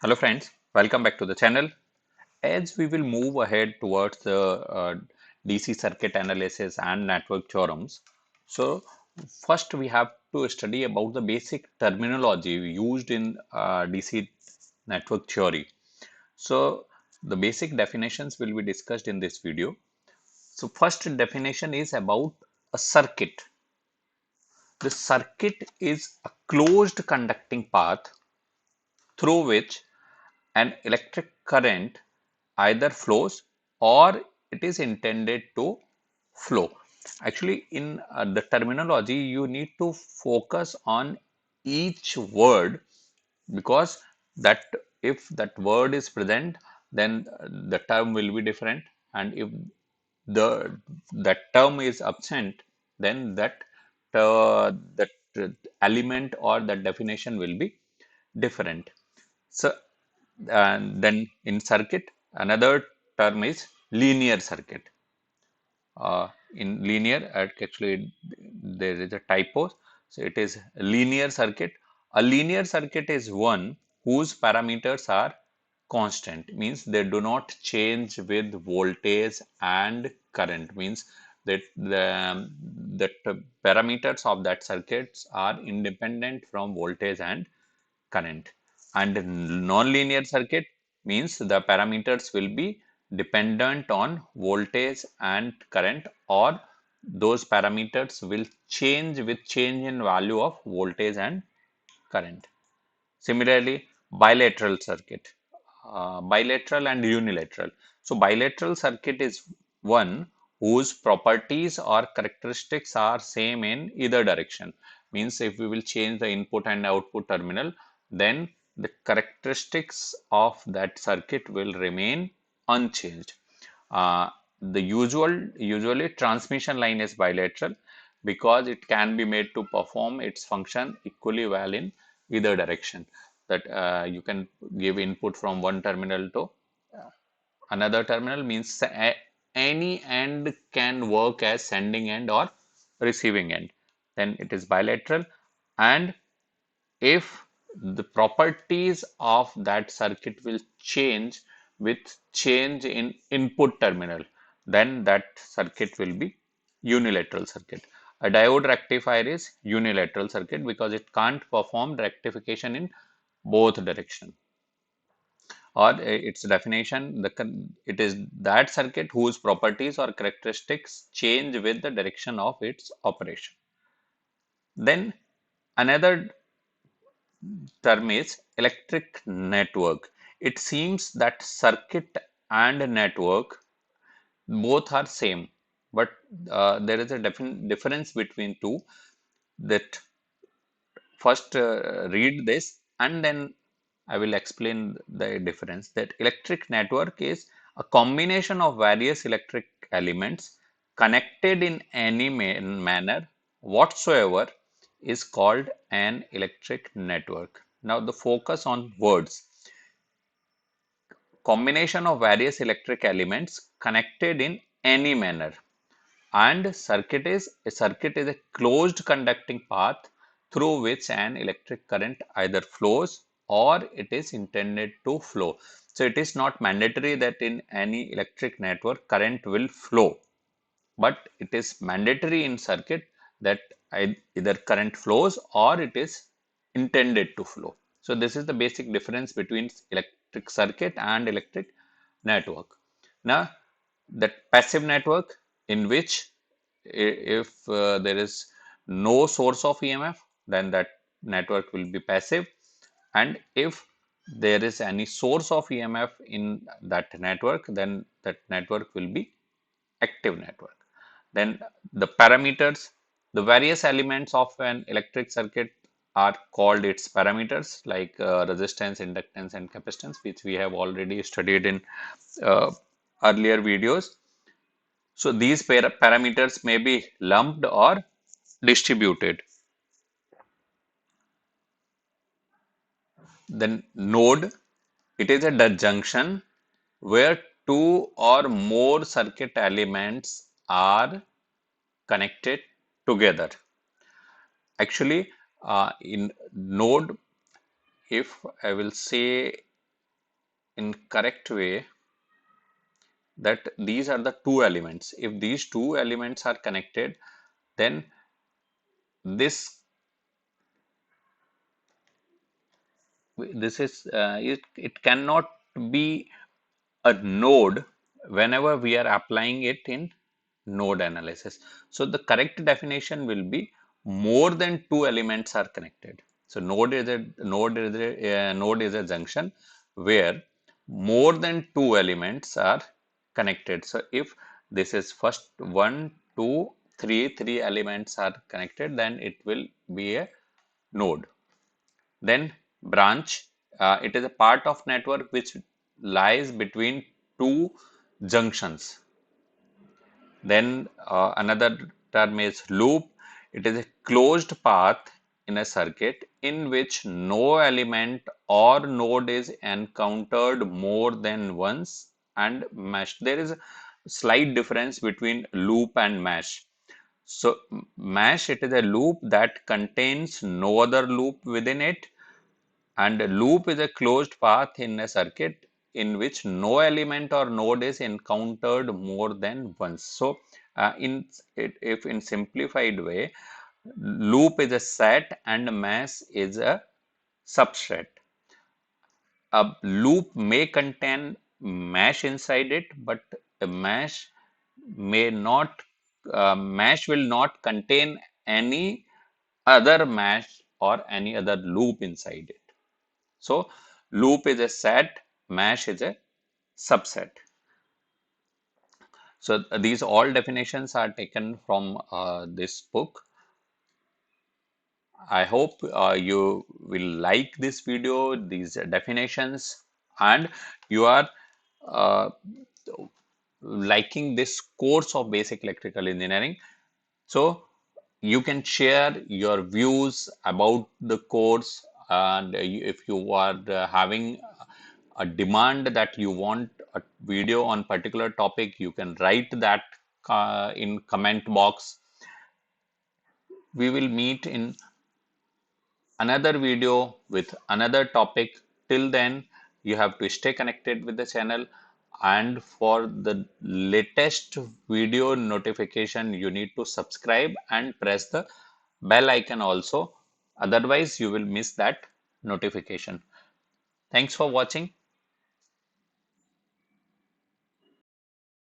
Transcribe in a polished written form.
Hello friends, welcome back to the channel. As we will move ahead towards the DC circuit analysis and network theorems, so first we have to study about the basic terminology used in DC network theory. So the basic definitions will be discussed in this video. So first definition is about a circuit. The circuit is a closed conducting path through which an electric current either flows or it is intended to flow. Actually, in the terminology, you need to focus on each word because that if that word is present, then the term will be different, and if the that term is absent, then that element or that definition will be different. So, and then in circuit, another term is linear circuit. In linear, actually, there is a typo. So, it is linear circuit. A linear circuit is one whose parameters are constant, means they do not change with voltage and current, means that the parameters of that circuits are independent from voltage and current. And non-linear circuit means the parameters will be dependent on voltage and current, or those parameters will change with change in value of voltage and current. Similarly, bilateral circuit, bilateral and unilateral. So bilateral circuit is one whose properties or characteristics are same in either direction. Means if we will change the input and output terminal, then the characteristics of that circuit will remain unchanged. Uh, the usually transmission line is bilateral because it can be made to perform its function equally well in either direction. That you can give input from one terminal to another terminal, means any end can work as sending end or receiving end. Then it is bilateral, and if the properties of that circuit will change with change in input terminal, then that circuit will be unilateral circuit. A diode rectifier is unilateral circuit because it can't perform rectification in both direction. Or its definition, it is that circuit whose properties or characteristics change with the direction of its operation. Then another term is electric network. It seems that circuit and network both are same, but there is a difference between two. That first read this and then I will explain the difference. That electric network is a combination of various electric elements connected in any manner whatsoever is called an electric network. Now the focus on words. Combination of various electric elements connected in any manner, and circuit is a closed conducting path through which an electric current either flows or it is intended to flow. So it is not mandatory that in any electric network current will flow, but it is mandatory in circuit that either current flows or it is intended to flow. So this is the basic difference between electric circuit and electric network. Now, that passive network, in which if there is no source of EMF, then that network will be passive, and if there is any source of EMF in that network, then that network will be active network. Then the parameters, the various elements of an electric circuit are called its parameters, like resistance, inductance, and capacitance, which we have already studied in uh, earlier videos. So these parameters may be lumped or distributed. Then node, it is a junction where two or more circuit elements are connected together. Actually, in node, if I will say in correct way that these are the two elements. If these two elements are connected, then this it cannot be a node whenever we are applying it in node analysis. So the correct definition will be more than two elements are connected. So node is a junction where more than two elements are connected. So if this is first one, two, three elements are connected, then it will be a node. Then branch, it is a part of network which lies between two junctions. Then another term is loop. It is a closed path in a circuit in which no element or node is encountered more than once, and mesh. There is a slight difference between loop and mesh. So mesh, it is a loop that contains no other loop within it, and a loop is a closed path in a circuit in which no element or node is encountered more than once. So, if in simplified way, loop is a set and mesh is a subset. A loop may contain mesh inside it, but a may not mesh will not contain any other mesh or any other loop inside it. So loop is a set, mesh is a subset. So these all definitions are taken from this book. I hope you will like this video, these definitions, and you are uh, liking this course of basic electrical engineering. So you can share your views about the course, and if you are having a demand that you want a video on particular topic, you can write that in comment box. We will meet in another video with another topic. Till then, you have to stay connected with the channel, and for the latest video notification, you need to subscribe and press the bell icon also. Otherwise, you will miss that notification. Thanks for watching.